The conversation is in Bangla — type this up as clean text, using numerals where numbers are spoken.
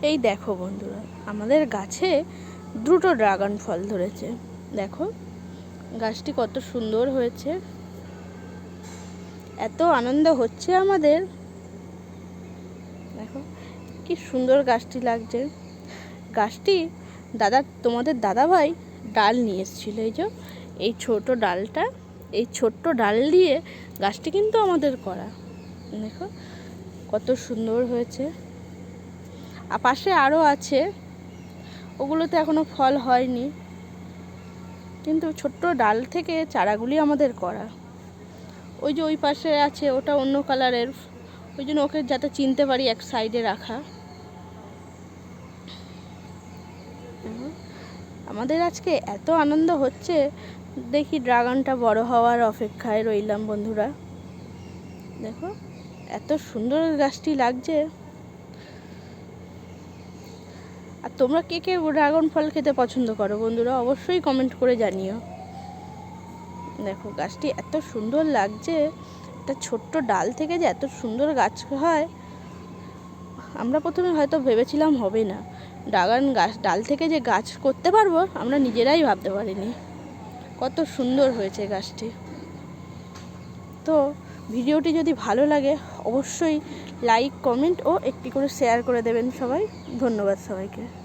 এই দেখো বন্ধুরা, আমাদের গাছে দুটো ড্রাগন ফল ধরেছে। দেখো গাছটি কত সুন্দর হয়েছে, এত আনন্দ হচ্ছে আমাদের। দেখো কি সুন্দর গাছটি লাগছে। গাছটি তোমাদের দাদাভাই ডাল নিয়ে এসেছিল। এই ছোট ডালটা, এই ছোট্ট ডাল দিয়ে গাছটি কিন্তু আমাদের করা। দেখো কত সুন্দর হয়েছে। আর পাশে আরও আছে, ওগুলোতে এখনো ফল হয়নি, কিন্তু ছোট্ট ডাল থেকে চারাগুলি আমাদের করা। ওই পাশে আছে, ওটা অন্য কালারের, ওই জন্য ওকে যাতে চিনতে পারি এক সাইডে রাখা। আমাদের আজকে এত আনন্দ হচ্ছে, দেখি ড্রাগনটা বড় হওয়ার অপেক্ষায় রইলাম বন্ধুরা। দেখো এত সুন্দর গাছটি লাগছে। আর তোমরা কে কে ড্রাগন ফল খেতে পছন্দ করো বন্ধুরা, অবশ্যই কমেন্ট করে জানিও। দেখো গাছটি এত সুন্দর লাগছে, একটা ছোট্ট ডাল থেকে যে এত সুন্দর গাছ হয়, আমরা প্রথমে হয়তো ভেবেছিলাম হবে না। ড্রাগন গাছ ডাল থেকে যে গাছ করতে পারবো, আমরা নিজেরাই ভাবতে পারিনি। কত সুন্দর হয়েছে গাছটি। তো ভিডিওটি যদি ভালো লাগে অবশ্যই লাইক, কমেন্ট ও একটি করে শেয়ার করে দেবেন সবাই। ধন্যবাদ সবাইকে।